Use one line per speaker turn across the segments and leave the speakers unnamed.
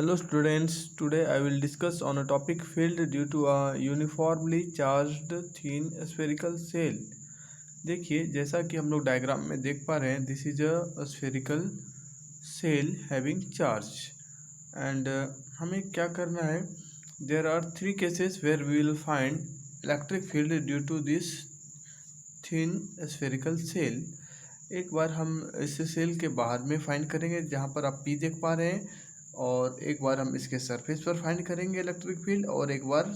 Hello students, today I will discuss on a topic field due to a uniformly charged thin spherical shell। देखिए जैसा कि हम लोग diagram में देख पा रहे हैं, this is a spherical shell having charge and हमें क्या करना है। There are three cases where we will find electric field due to this thin spherical shell. एक बार हम इस सेल के बाहर में फाइंड करेंगे जहाँ पर आप पी देख पा रहे हैं, और एक बार हम इसके सरफेस पर फाइंड करेंगे इलेक्ट्रिक फील्ड, और एक बार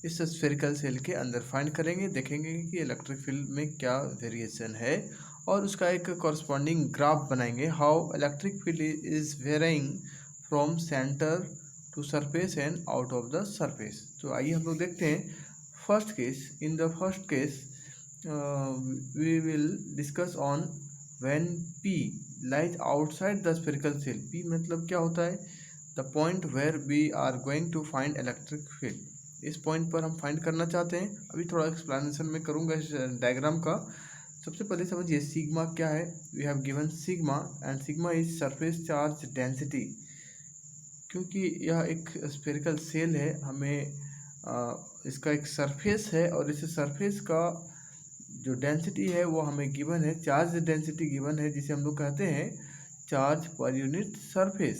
इस स्फेरिकल सेल के अंदर फाइंड करेंगे। देखेंगे कि इलेक्ट्रिक फील्ड में क्या वेरिएशन है और उसका एक कॉरस्पॉन्डिंग ग्राफ बनाएंगे, how electric field is varying from centre to surface and out of the surface. तो आइए हम लोग देखते हैं first case. In the first case we will discuss on when P lies outside the spherical shell। P मतलब क्या होता है? The point where we are going to find electric field। इस पॉइंट पर हम फाइंड करना चाहते हैं। अभी थोड़ा एक्सप्लेनेशन में करूँगा इस डायग्राम का। सबसे पहले समझिए सिग्मा क्या है। We have given sigma and sigma is surface charge density. क्योंकि यह एक स्फेरिकल सेल है, हमें इसका एक सरफेस है और इस सरफेस का जो डेंसिटी है वो हमें गिवन है, चार्ज डेंसिटी गिवन है, जिसे हम लोग कहते हैं चार्ज पर यूनिट सरफेस।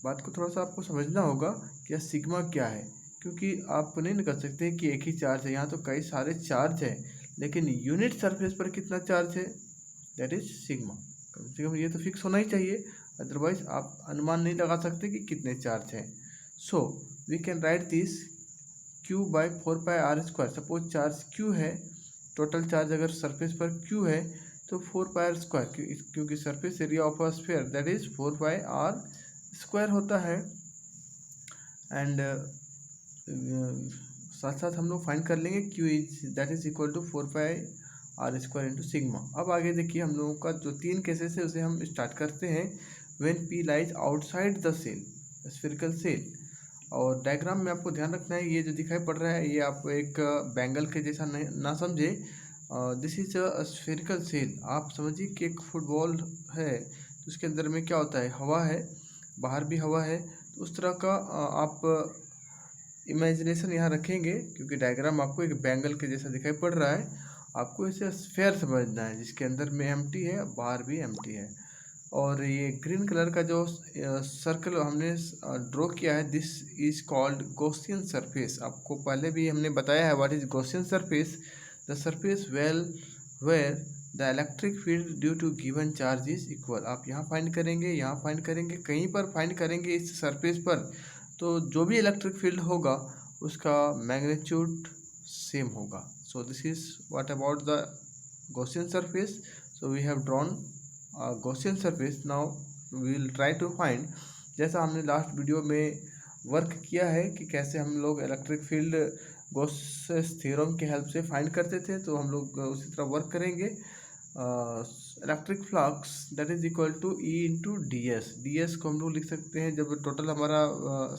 बात को थोड़ा सा आपको समझना होगा कि सिग्मा क्या है, क्योंकि आप नहीं कर सकते कि एक ही चार्ज है। यहाँ तो कई सारे चार्ज है, लेकिन यूनिट सरफेस पर कितना चार्ज है, दैट इज सिग्मा। कम से कम ये तो फिक्स होना ही चाहिए, अदरवाइज आप अनुमान नहीं लगा सकते कि कितने चार्ज हैं। So we can write this Q by 4πr²। Suppose charge Q है, टोटल चार्ज अगर सरफेस पर Q है तो 4πr², क्योंकि surface area of a sphere that is 4πr² होता है। एंड साथ साथ हम लोग फाइंड कर लेंगे Q is that is equal to 4πr² into sigma. अब आगे देखिए हम लोगों का जो तीन केसेस है उसे हम स्टार्ट करते हैं। When P lies outside the shell, spherical shell. और डायग्राम में आपको ध्यान रखना है, ये जो दिखाई पड़ रहा है ये आप एक बैंगल के जैसा नहीं ना समझे। This is a spherical cell. आप समझिए कि एक फुटबॉल है तो उसके अंदर में क्या होता है, हवा है, बाहर भी हवा है। तो उस तरह का आप इमेजिनेशन यहाँ रखेंगे, क्योंकि डायग्राम आपको एक बैंगल के जैसा दिखाई पड़ रहा है। आपको इसे स्फेयर समझना है, जिसके अंदर में एम्प्टी है, बाहर भी एम्प्टी है। और ये ग्रीन कलर का जो सर्कल हमने ड्रॉ किया है, this is called Gaussian surface. आपको पहले भी हमने बताया है what is Gaussian surface. The surface where the electric field due to given charge is equal. आप यहाँ फाइंड करेंगे, यहाँ फाइंड करेंगे, कहीं पर फाइंड करेंगे इस सरफेस पर, तो जो भी इलेक्ट्रिक फील्ड होगा उसका मैग्नीट्यूड सेम होगा। So this is what about the Gaussian surface. So we have drawn Gaussian surface. Now we will try to find, जैसा हमने लास्ट वीडियो में वर्क किया है कि कैसे हम लोग इलेक्ट्रिक फील्ड गॉसेस थ्योरम के हेल्प से फाइंड करते थे, तो हम लोग उसी तरह वर्क करेंगे। Electric flux that is equal to E into DS। DS को हम लोग लिख सकते हैं, जब टोटल हमारा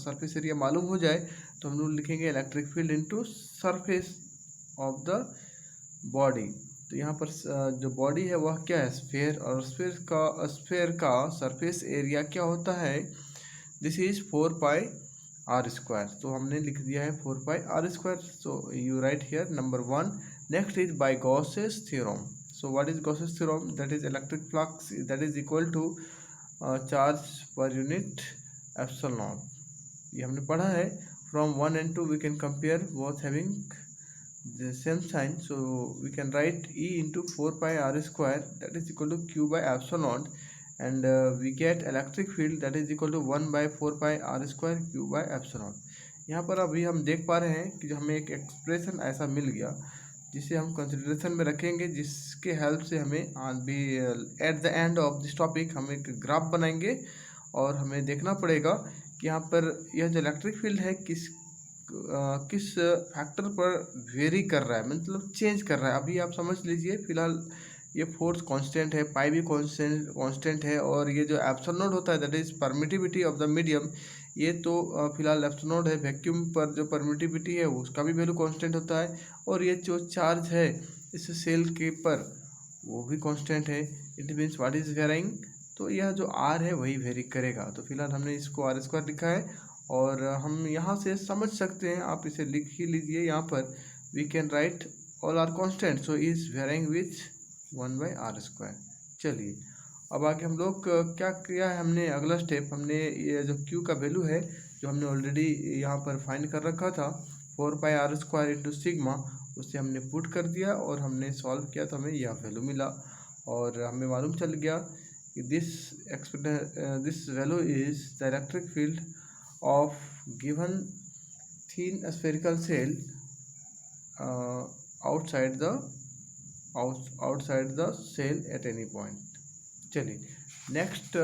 सरफेस एरिया मालूम हो जाए तो हम लोग लिखेंगे electric field into surface of the body. तो यहाँ पर जो बॉडी है वह क्या है, स्फेयर, और स्फेयर का सरफेस एरिया क्या होता है, दिस इज 4πr²। तो हमने लिख दिया है 4πr²। So you write here number 1। Next is by Gauss's theorem. So what is Gauss's theorem, that is electric flux that is equal to charge per unit epsilon naught. ये हमने पढ़ा है। From 1 and 2 we can compare both having the same sign, so we can write E into 4πr² that is equal to Q by epsilon naught, and we get electric field that is equal to 1 by 4πr² Q by epsilon naught। यहाँ पर अभी हम देख पा रहे हैं कि हमें एक एक्सप्रेशन ऐसा मिल गया जिसे हम कंसिडरेशन में रखेंगे, जिसके हेल्प से हमें अभी at the end of this topic हम एक ग्राफ बनाएंगे, और हमें देखना पड़ेगा कि यहाँ पर यह जो इलेक्ट्रिक फील्ड है किस फैक्टर पर वेरी कर रहा है, मतलब चेंज कर रहा है। अभी आप समझ लीजिए, फिलहाल ये फोर्स कांस्टेंट है, पाई भी कांस्टेंट है, और ये जो एप्सिलॉन नोड होता है that is permittivity of the medium, ये तो फिलहाल एप्सिलॉन नोड है। वैक्यूम पर जो परमिटिविटी है उसका भी वैल्यू कांस्टेंट होता है, और ये जो चार्ज है इस सेल के पर वो भी कांस्टेंट है। It means what is varying, तो यह जो आर है वही वेरी करेगा। तो फिलहाल हमने इसको आर स्क्वायर लिखा है और हम यहाँ से समझ सकते हैं, आप इसे लिख ही लीजिए यहाँ पर, we can write all are constant so is varying with 1/r²। चलिए अब आगे हम लोग क्या किया है हमने, अगला स्टेप हमने ये जो क्यू का वैल्यू है जो हमने ऑलरेडी यहाँ पर फाइंड कर रखा था 4πr² इंटू सिग्मा, उसे हमने पुट कर दिया और हमने सॉल्व किया तो हमें यह वैल्यू मिला। और हमें मालूम चल गया कि this value is the electric field of given thin spherical cell outside the cell at any point। चलिए next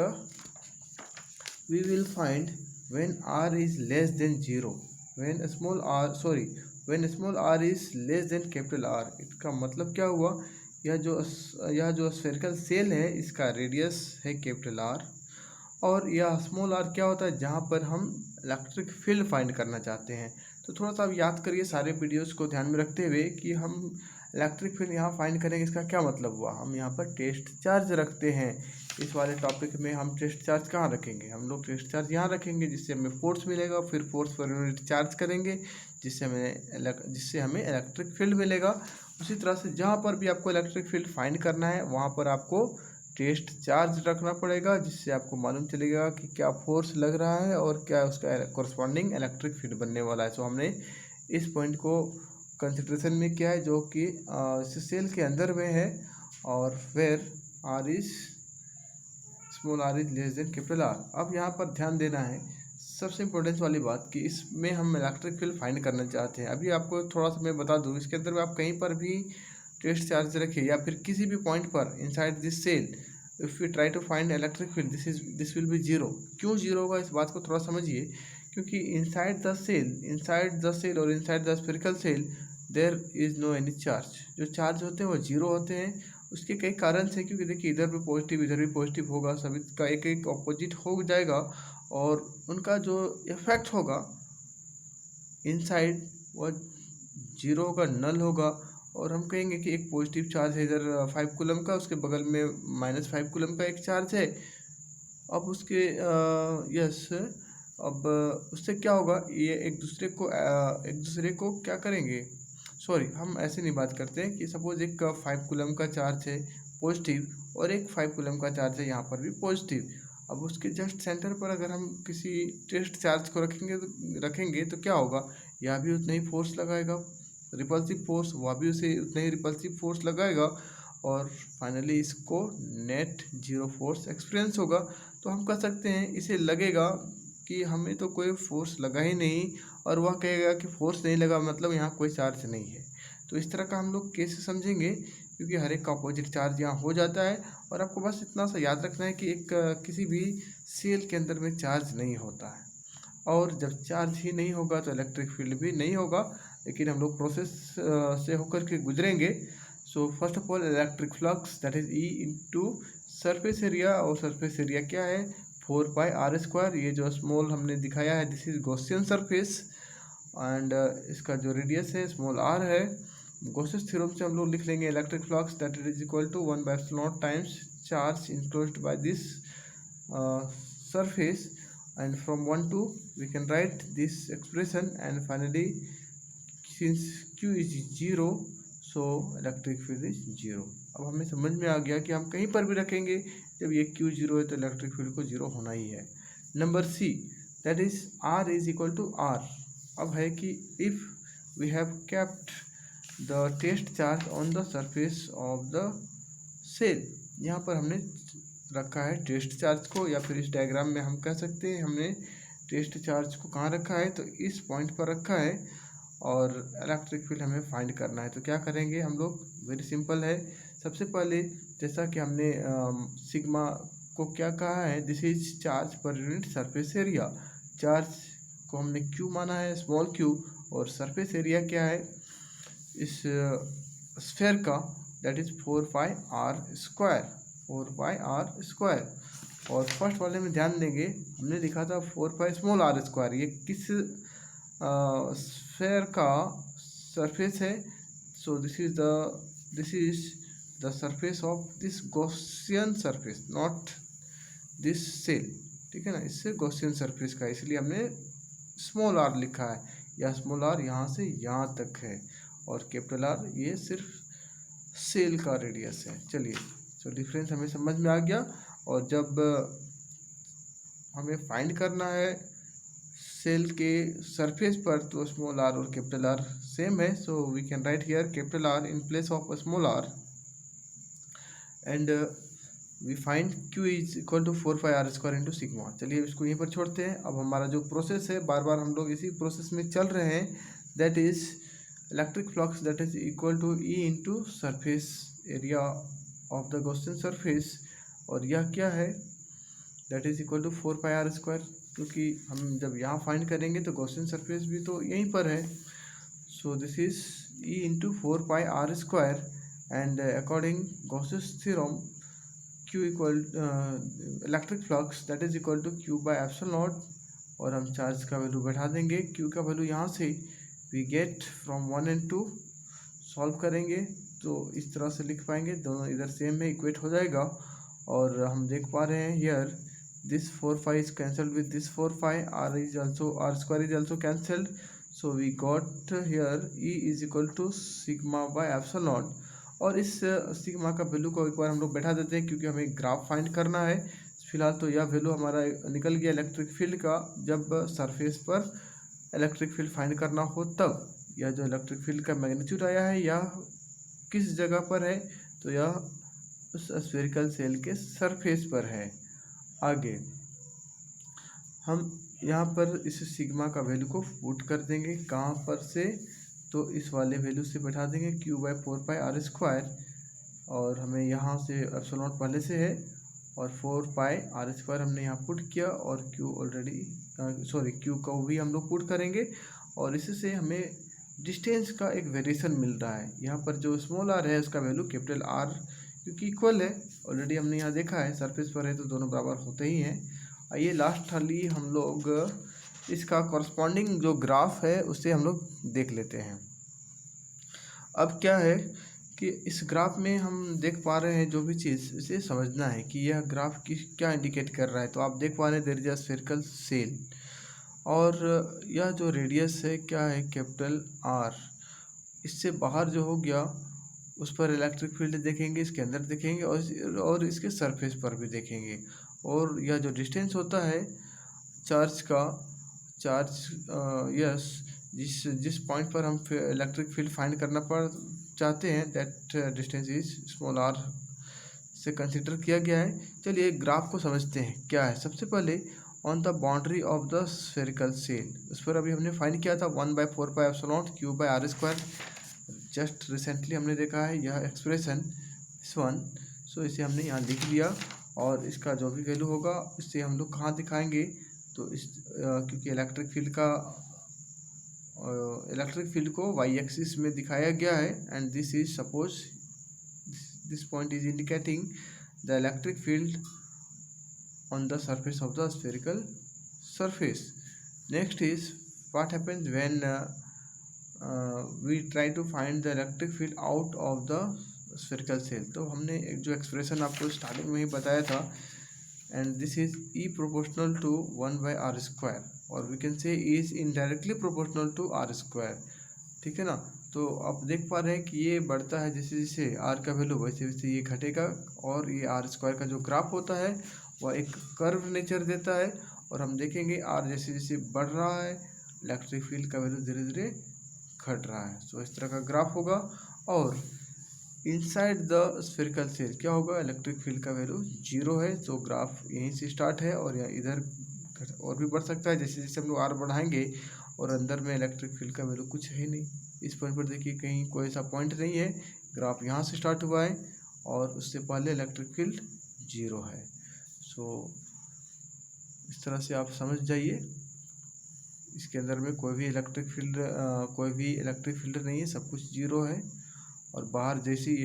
we will find when r is less than 0, when small r is less than capital R। इसका मतलब क्या हुआ, यह जो spherical shell है इसका radius है कैपिटल R, और यह स्मॉल r क्या होता है जहाँ पर हम इलेक्ट्रिक फील्ड फाइंड करना चाहते हैं। तो थोड़ा सा आप याद करिए सारे वीडियोस को ध्यान में रखते हुए कि हम इलेक्ट्रिक फील्ड यहाँ फाइंड करेंगे, इसका क्या मतलब हुआ, हम यहाँ पर टेस्ट चार्ज रखते हैं। इस वाले टॉपिक में हम टेस्ट चार्ज कहाँ रखेंगे, हम लोग टेस्ट चार्ज यहाँ रखेंगे जिससे हमें फोर्स मिलेगा, फिर फोर्स पर यूनिट चार्ज करेंगे जिससे हमें इलेक्ट्रिक फील्ड मिलेगा। उसी तरह से जहाँ पर भी आपको इलेक्ट्रिक फील्ड फाइंड करना है वहाँ पर आपको टेस्ट चार्ज रखना पड़ेगा, जिससे आपको मालूम चलेगा कि क्या फोर्स लग रहा है और क्या उसका कॉरस्पॉन्डिंग इलेक्ट्रिक फील्ड बनने वाला है। सो हमने इस पॉइंट को कंसिडरेशन में किया है जो कि सेल के अंदर में है, और फिर small r is less than capital R। अब यहाँ पर ध्यान देना है सबसे इम्पोर्टेंस वाली बात कि इसमें हम इलेक्ट्रिक फील्ड फाइंड करना चाहते हैं। अभी आपको थोड़ा सा मैं बता दूँ, इसके अंदर में आप कहीं पर भी टेस्ट चार्ज रखिए या फिर किसी भी पॉइंट पर inside this shell, if you try to find electric field this will be zero. क्यों जीरो होगा इस बात को थोड़ा समझिए, क्योंकि इनसाइड द सेल और inside the spherical shell there is no any charge. जो चार्ज होते हैं वो जीरो होते हैं। उसके कई कारण से, क्योंकि देखिए इधर भी पॉजिटिव इधर भी पॉजिटिव होगा, सभी का एक एक ऑपोजिट हो जाएगा और उनका जो इफेक्ट होगा इनसाइड वो जीरो होगा, नल होगा। और हम कहेंगे कि एक पॉजिटिव चार्ज है इधर 5 कूलम का, उसके बगल में -5 कूलम का एक चार्ज है। अब उसके अब उससे क्या होगा, ये एक दूसरे को क्या करेंगे, सॉरी हम ऐसे नहीं बात करते हैं कि सपोज एक 5 कूलम का चार्ज है पॉजिटिव और एक 5 कूलम का चार्ज है यहाँ पर भी पॉजिटिव। अब उसके जस्ट सेंटर पर अगर हम किसी टेस्ट चार्ज को रखेंगे तो क्या होगा, यह भी उतना ही फोर्स लगाएगा, रिपल्सिव फोर्स, वह भी उसे उतना ही रिपल्सिव फोर्स लगाएगा, और फाइनली इसको नेट जीरो फोर्स एक्सपीरियंस होगा। तो हम कह सकते हैं इसे लगेगा कि हमें तो कोई फोर्स लगा ही नहीं, और वह कहेगा कि फोर्स नहीं लगा मतलब यहाँ कोई चार्ज नहीं है। तो इस तरह का हम लोग केस समझेंगे, क्योंकि हर एक का अपोजिट चार्ज यहाँ हो जाता है। और आपको बस इतना सा याद रखना है कि एक किसी भी सेल के अंदर में चार्ज नहीं होता है, और जब चार्ज ही नहीं होगा तो इलेक्ट्रिक फील्ड भी नहीं होगा। लेकिन हम लोग प्रोसेस से होकर के गुजरेंगे। So first of all electric flux that is E into surface area, और सरफेस एरिया क्या है 4πr²। ये जो स्मॉल हमने दिखाया है this is Gaussian surface, and इसका जो रेडियस है स्मॉल r है। गॉसियन थ्योरम से हम लोग लिख लेंगे electric flux that is equal to 1/0 times charge enclosed by this surface, and from 1 to we can write this expression, and finally since q is 0 so electric field is 0। अब हमें समझ में आ गया कि हम कहीं पर भी रखेंगे जब ये q 0 है तो इलेक्ट्रिक फील्ड को 0 होना ही है। Number C that is r is equal to r। अब है कि if we have kept the test charge on the surface of the shell, यहाँ पर हमने रखा है टेस्ट चार्ज को, या फिर इस डायग्राम में हम कह सकते हैं हमने टेस्ट चार्ज को कहाँ रखा है, तो इस पॉइंट पर रखा है, और इलेक्ट्रिक फील्ड हमें फाइंड करना है। तो क्या करेंगे हम लोग, वेरी सिंपल है। सबसे पहले जैसा कि हमने सिग्मा को क्या कहा है, this is charge per unit surface area. Charge को हमने क्यू माना है स्मॉल क्यू, और सरफेस एरिया क्या है इस स्फेयर का, दैट इज 4πr²। और फर्स्ट वाले में ध्यान देंगे हमने लिखा था 4πr²। ये किस स्फेयर का सरफेस है, so this is the surface of this Gaussian surface, not this shell, ठीक है ना, इससे गॉसियन सरफेस का, इसलिए हमने स्मॉल आर लिखा है, या स्मॉल आर यहाँ से यहाँ तक है, और कैपिटल आर ये सिर्फ सेल का रेडियस है। चलिए, तो डिफरेंस हमें समझ में आ गया। और जब हमें फाइंड करना है सेल के सरफेस पर, तो स्मॉल आर और कैपिटल आर सेम है, so we can write here capital R in place of small R, and we find Q is equal to 4πr² into sigma. चलिए इसको यहीं पर छोड़ते हैं। अब हमारा जो प्रोसेस है, बार बार हम लोग इसी प्रोसेस में चल रहे हैं, that is electric flux that is equal to E into surface area of the Gaussian surface, और यह क्या है, that is equal to 4πr², क्योंकि हम जब यहाँ फाइंड करेंगे तो गॉसियन सरफेस भी तो यहीं पर है, so this is E into 4πr², and according Gauss's theorem Q equal electric flux that is equal to Q by epsilon naught, और हम चार्ज का वैल्यू बैठा देंगे। Q का वैल्यू यहाँ से we get from 1 and 2, solve करेंगे तो इस तरह से लिख पाएंगे, दोनों इधर सेम में इक्वेट हो जाएगा। और हम देख पा रहे हैं here this 4π is cancelled with this 4π, r² is also cancelled, so we got here E is equal to sigma by epsilon naught. और इस सिग्मा का वैल्यू को एक बार हम लोग बैठा देते हैं, क्योंकि हमें ग्राफ फाइंड करना है। फिलहाल तो यह वैल्यू हमारा निकल गया इलेक्ट्रिक फील्ड का, जब सरफेस पर इलेक्ट्रिक फील्ड फाइंड करना हो तब। यह जो इलेक्ट्रिक फील्ड का मैग्नीट्यूड आया है, यह किस जगह पर है, तो यह उस स्फेरिकल सेल के सरफेस पर है। आगे हम यहाँ पर इस सिग्मा का वैल्यू को पुट कर देंगे, कहाँ पर से, तो इस वाले वैल्यू से बैठा देंगे Q बाय 4πr², और हमें यहाँ से एप्सिलॉन नॉट पहले से है, और 4πr² हमने यहाँ पुट किया, और Q ऑलरेडी Q को भी हम लोग पुट करेंगे, और इससे हमें डिस्टेंस का एक वेरिएशन मिल रहा है। यहाँ पर जो स्मॉल आर है उसका वैल्यू कैपिटल आर क्योंकि इक्वल है, ऑलरेडी हमने यहाँ देखा है सरफेस पर है तो दोनों बराबर होते ही हैं। आइए लास्ट वाली हम लोग इसका कॉरस्पॉन्डिंग जो ग्राफ है उससे हम लोग देख लेते हैं। अब क्या है कि इस ग्राफ में हम देख पा रहे हैं जो भी चीज़, इसे समझना है कि यह ग्राफ क्या इंडिकेट कर रहा है। तो आप देख पा रहे हैं there is a spherical shell, और यह जो रेडियस है क्या है, कैपिटल आर। इससे बाहर जो हो गया उस पर इलेक्ट्रिक फील्ड देखेंगे, इसके अंदर देखेंगे, और इसके सरफेस पर भी देखेंगे। और यह जो डिस्टेंस होता है चार्ज का, जिस पॉइंट पर हम इलेक्ट्रिक फील्ड फाइंड करना चाहते हैं, that distance is small R से कंसिडर किया गया है। चलिए ग्राफ को समझते हैं क्या है। सबसे पहले on the boundary of the spherical cell, उस पर अभी हमने फाइंड किया था 1/4πε0 Q bye r²। Just recently हमने देखा है यह एक्सप्रेशन इस वन, सो इसे हमने यहाँ लिख लिया, और इसका जो भी वैल्यू होगा इससे हम लोग कहाँ दिखाएंगे, तो इस क्योंकि इलेक्ट्रिक फील्ड को वाई एक्सिस में दिखाया गया है, and this is suppose this point is indicating the electric field on the surface of the spherical surface. Next is what happens when we try to find the electric field out of the spherical cell. तो हमने एक जो expression आपको starting में ही बताया था, and this is E proportional to 1/r², और we can say E is indirectly proportional to r², ठीक है ना। तो आप देख पा रहे हैं कि ये बढ़ता है जैसे जैसे r का वैल्यू, वैसे वैसे ये घटेगा, और ये r² का जो ग्राफ होता है वह एक कर्व नेचर देता है। और हम देखेंगे r जैसे जैसे बढ़ रहा है इलेक्ट्रिक फील्ड का वैल्यू धीरे धीरे घट रहा है। सो इस तरह का ग्राफ होगा, और इनसाइड द स्फेरिकल सेल क्या होगा, इलेक्ट्रिक फील्ड का वैल्यू 0 है। तो ग्राफ यहीं से स्टार्ट है, और यहाँ इधर और भी बढ़ सकता है जैसे जैसे हम लोग r बढ़ाएंगे, और अंदर में इलेक्ट्रिक फील्ड का वैल्यू कुछ है नहीं। इस पॉइंट पर देखिए कहीं कोई ऐसा पॉइंट नहीं है, ग्राफ यहाँ से स्टार्ट हुआ है, और उससे पहले इलेक्ट्रिक फील्ड 0 है। सो इस तरह से आप समझ जाइए, इसके अंदर में कोई भी इलेक्ट्रिक फील्ड नहीं है, सब कुछ 0 है। और बाहर जैसी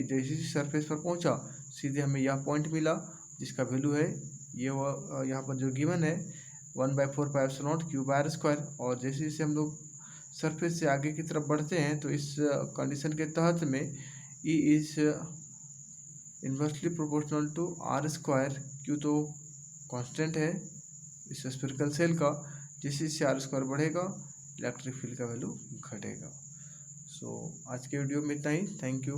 सरफेस पर पहुंचा सीधे हमें यह पॉइंट मिला जिसका वैल्यू है ये यहाँ पर जो गिवन है 1/4πε0 Q बाय r²। और जैसे जैसे हम लोग सरफेस से आगे की तरफ बढ़ते हैं तो इस कंडीशन के तहत में E is inversely proportional to r²। Q तो कांस्टेंट है इस स्फेरिकल सेल का, जिससे से आर स्क्वायर बढ़ेगा, इलेक्ट्रिक फील्ड का वैल्यू घटेगा। सो आज के वीडियो में इतना ही। Thank you.